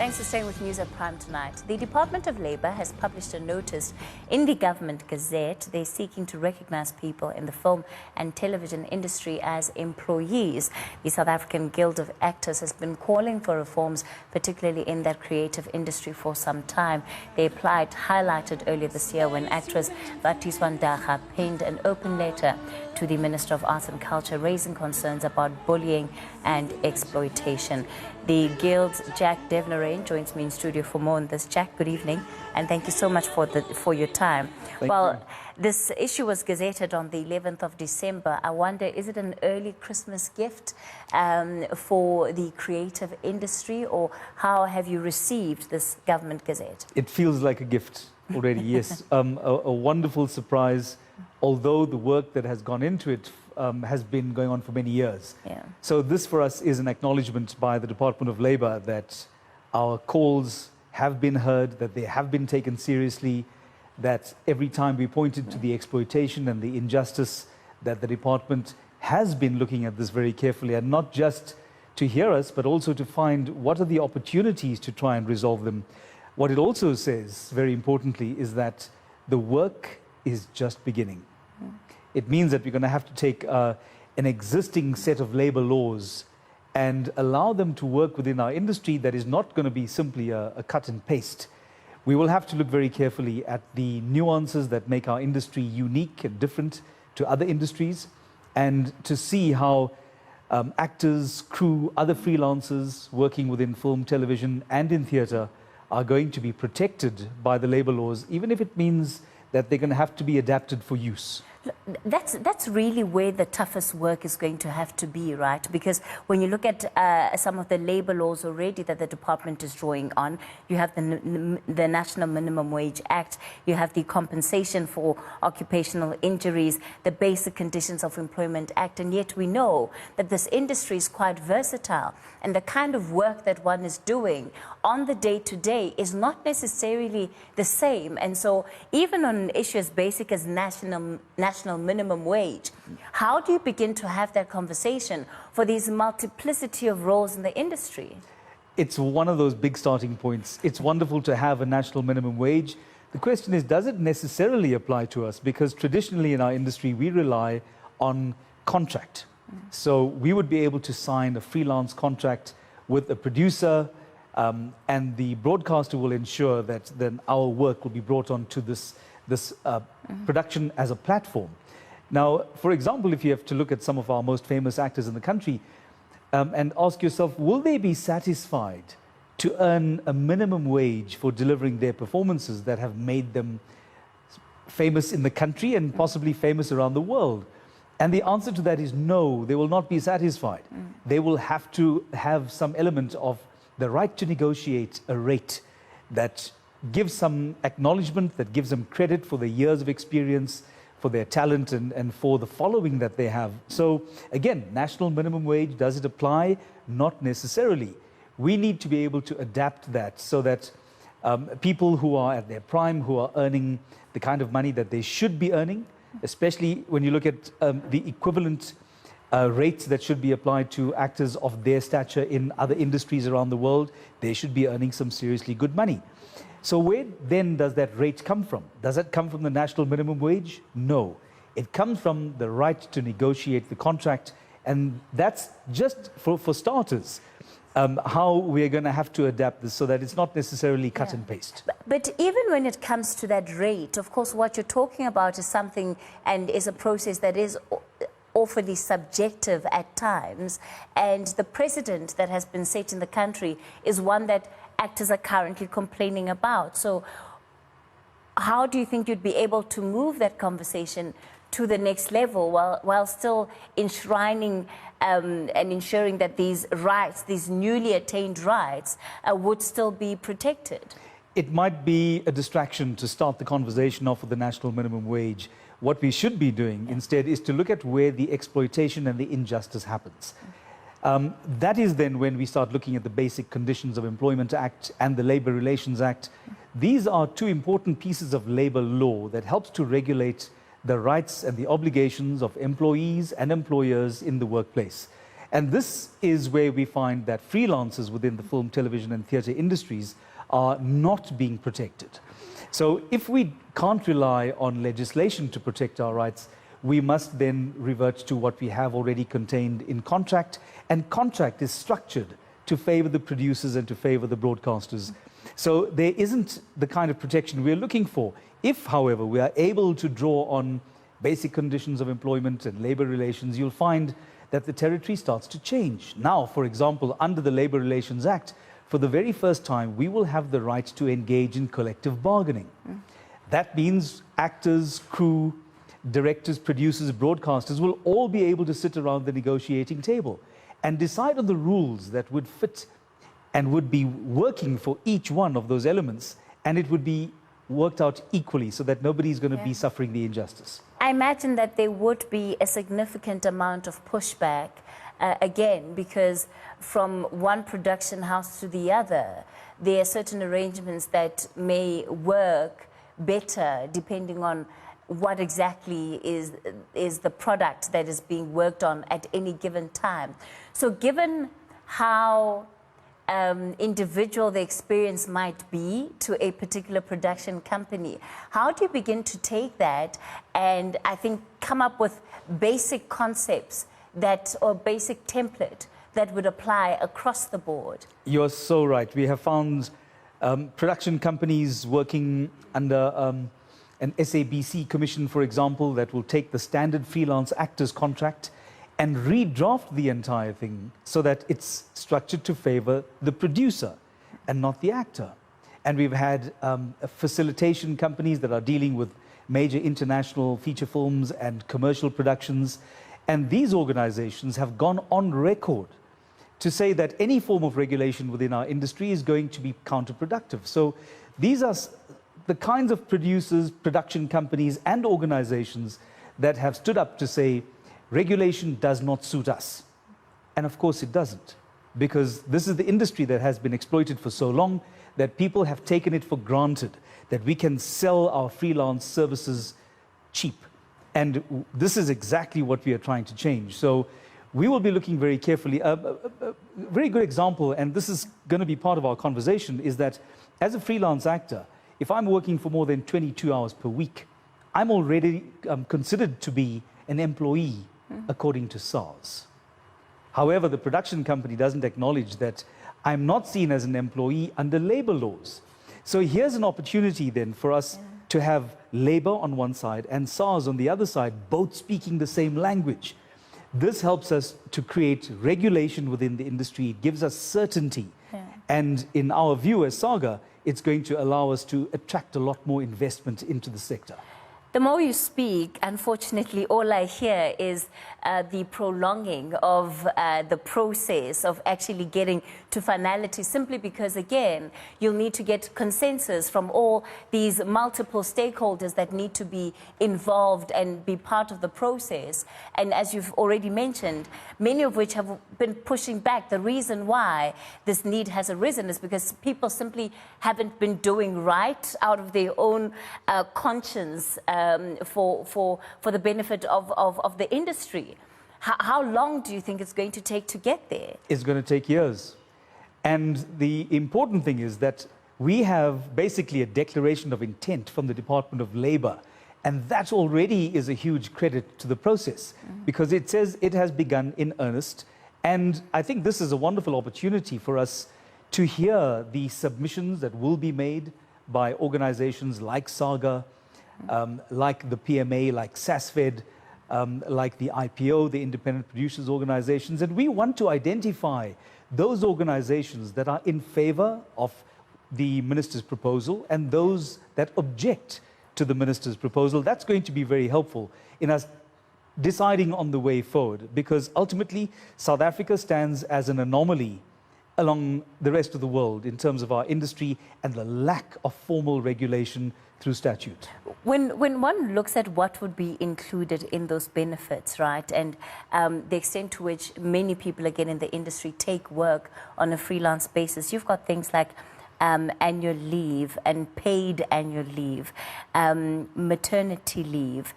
Thanks for staying with News at Prime tonight. The Department of Labour has published a notice in the Government Gazette. They're seeking to recognise people in the film and television industry as employees. The South African Guild of Actors has been calling for reforms, particularly in that creative industry, for some time. They plight highlighted earlier this year when actress Vatiswa Ndaga penned an open letter to the Minister of Arts and Culture raising concerns about bullying and exploitation. The Guild's Jack Devnarain joins me in studio for more on this. Jack, good evening, and thank you so much for your time. Thank you. This issue was gazetted on the 11th of December. I wonder, is it an early Christmas gift for the creative industry, or how have you received this Government Gazette? It feels like a gift already, yes. A wonderful surprise, although the work that has gone into it has been going on for many years. Yeah. So this for us is an acknowledgement by the Department of Labour that our calls have been heard, that they have been taken seriously, that every time we pointed to the exploitation and the injustice, that the department has been looking at this very carefully, and not just to hear us, but also to find what are the opportunities to try and resolve them. What it also says, very importantly, is that the work is just beginning. It means that we're going to have to take an existing set of labor laws and allow them to work within our industry that is not going to be simply a cut and paste. We will have to look very carefully at the nuances that make our industry unique and different to other industries, and to see how actors, crew, other freelancers working within film, television and in theatre are going to be protected by the labor laws, even if it means that they're going to have to be adapted for use. That's really where the toughest work is going to have to be, right? Because when you look at some of the labor laws already that the department is drawing on, you have the National Minimum Wage Act, you have the Compensation for Occupational Injuries, the Basic Conditions of Employment Act, and yet we know that this industry is quite versatile, and the kind of work that one is doing on the day-to-day is not necessarily the same. And so even on an issue as basic as national minimum wage, how do you begin to have that conversation for these multiplicity of roles in the industry? It's one of those big starting points. It's wonderful to have a national minimum wage. The question is, does it necessarily apply to us? Because traditionally in our industry, we rely on contract. So we would be able to sign a freelance contract with a producer, and the broadcaster will ensure that then our work will be brought onto this production as a platform. Now, for example, if you have to look at some of our most famous actors in the country and ask yourself, will they be satisfied to earn a minimum wage for delivering their performances that have made them famous in the country and possibly famous around the world? And the answer to that is no, they will not be satisfied. They will have to have some element of the right to negotiate a rate that gives some acknowledgement, that gives them credit for the years of experience, for their talent and for the following that they have. So again, national minimum wage, does it apply? Not necessarily. We need to be able to adapt that so that people who are at their prime, who are earning the kind of money that they should be earning, especially when you look at the equivalent rates that should be applied to actors of their stature in other industries around the world, they should be earning some seriously good money. So where then does that rate come from? Does it come from the national minimum wage? No. It comes from the right to negotiate the contract, and that's just for starters, how we're going to have to adapt this so that it's not necessarily cut and paste. But even when it comes to that rate, of course, what you're talking about is something and is a process that is awfully subjective at times, and the precedent that has been set in the country is one that actors are currently complaining about. So how do you think you'd be able to move that conversation to the next level while still enshrining and ensuring that these rights, these newly attained rights, would still be protected? It might be a distraction to start the conversation off with the national minimum wage. What we should be doing instead is to look at where the exploitation and the injustice happens. That is then when we start looking at the Basic Conditions of Employment Act and the Labour Relations Act. These are two important pieces of labour law that helps to regulate the rights and the obligations of employees and employers in the workplace. And this is where we find that freelancers within the film, television and theatre industries are not being protected. So if we can't rely on legislation to protect our rights, we must then revert to what we have already contained in contract, and contract is structured to favor the producers and to favor the broadcasters. So there isn't the kind of protection we're looking for. If, however, we are able to draw on basic conditions of employment and labor relations, you'll find that the territory starts to change. Now, for example, under the Labor Relations Act, for the very first time, we will have the right to engage in collective bargaining. That means actors, crew, directors, producers, broadcasters will all be able to sit around the negotiating table and decide on the rules that would fit and would be working for each one of those elements, and it would be worked out equally so that nobody's going to be suffering the injustice. I imagine that there would be a significant amount of pushback, again, because from one production house to the other, there are certain arrangements that may work better depending on what exactly is the product that is being worked on at any given time. So given how individual the experience might be to a particular production company, how do you begin to take that and, I think, come up with basic concepts that, or basic template that would apply across the board? You're so right. We have found production companies working under an SABC commission, for example, that will take the standard freelance actors contract and redraft the entire thing so that it's structured to favor the producer and not the actor. And we've had facilitation companies that are dealing with major international feature films and commercial productions. And these organizations have gone on record to say that any form of regulation within our industry is going to be counterproductive. So these are the kinds of producers, production companies and organizations that have stood up to say, regulation does not suit us. And of course it doesn't, because this is the industry that has been exploited for so long that people have taken it for granted that we can sell our freelance services cheap. And this is exactly what we are trying to change. So we will be looking very carefully. A very good example, and this is going to be part of our conversation, is that as a freelance actor, if I'm working for more than 22 hours per week, I'm already considered to be an employee according to SARS. However, the production company doesn't acknowledge that I'm not seen as an employee under labor laws. So here's an opportunity then for us to have labor on one side and SARS on the other side, both speaking the same language. This helps us to create regulation within the industry. It gives us certainty. And in our view as SAGA, it's going to allow us to attract a lot more investment into the sector. The more you speak, unfortunately, all I hear is the prolonging of the process of actually getting to finality, simply because, again, you'll need to get consensus from all these multiple stakeholders that need to be involved and be part of the process. And as you've already mentioned, many of which have been pushing back. The reason why this need has arisen is because people simply haven't been doing right out of their own conscience for the benefit of the industry. How long do you think it's going to take to get there? It's going to take years. And the important thing is that we have basically a declaration of intent from the Department of Labor. And that already is a huge credit to the process, because it says it has begun in earnest. And I think this is a wonderful opportunity for us to hear the submissions that will be made by organizations like SAGA, like the PMA, like SASFED, like the IPO, the Independent Producers Organizations. And we want to identify those organizations that are in favor of the minister's proposal and those that object to the minister's proposal. That's going to be very helpful in us deciding on the way forward, because ultimately South Africa stands as an anomaly along the rest of the world in terms of our industry and the lack of formal regulation through statute. When one looks at what would be included in those benefits, right, and the extent to which many people, again, in the industry take work on a freelance basis, you've got things like annual leave and paid annual leave, maternity leave,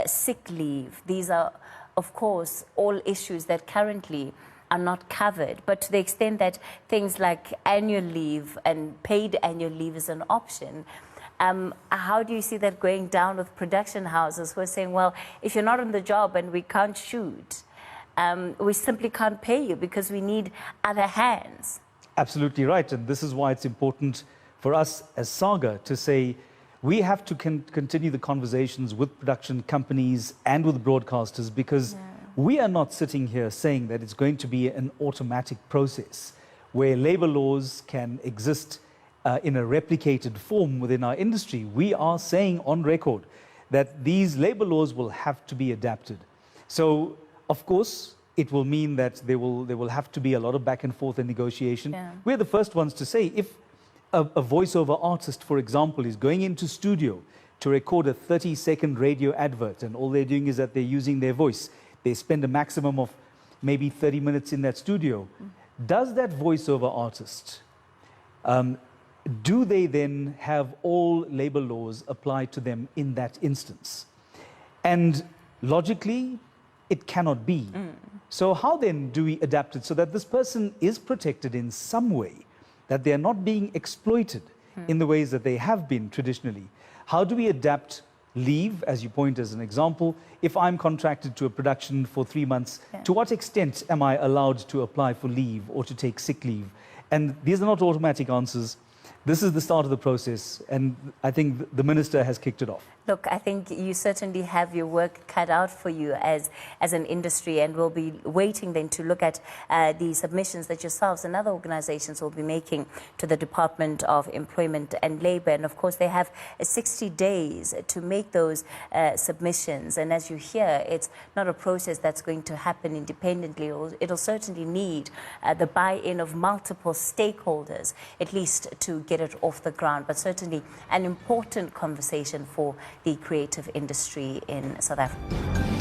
sick leave. These are of course, all issues that currently are not covered. But to the extent that things like annual leave and paid annual leave is an option, how do you see that going down with production houses who are saying, well, if you're not on the job and we can't shoot, we simply can't pay you because we need other hands? Absolutely right. And this is why it's important for us as SAGA to say we have to continue the conversations with production companies and with broadcasters, because we are not sitting here saying that it's going to be an automatic process where labor laws can exist in a replicated form within our industry. We are saying on record that these labor laws will have to be adapted. So, of course, it will mean that there will have to be a lot of back and forth and negotiation. We're the first ones to say, if a voiceover artist, for example, is going into studio to record a 30-second radio advert, and all they're doing is that they're using their voice, they spend a maximum of maybe 30 minutes in that studio. Does that voiceover artist, do they then have all labor laws applied to them in that instance? And logically, it cannot be. So how then do we adapt it so that this person is protected in some way, that they are not being exploited in the ways that they have been traditionally? How do we adapt leave, as you point as an example? If I'm contracted to a production for 3 months, to what extent am I allowed to apply for leave or to take sick leave? And these are not automatic answers. This is the start of the process, and I think the minister has kicked it off. Look, I think you certainly have your work cut out for you as an industry, and we'll be waiting then to look at the submissions that yourselves and other organizations will be making to the Department of Employment and Labour. And of course, they have 60 days to make those submissions. And as you hear, it's not a process that's going to happen independently. It'll certainly need the buy-in of multiple stakeholders, at least to get it off the ground. But certainly an important conversation for the creative industry in South Africa.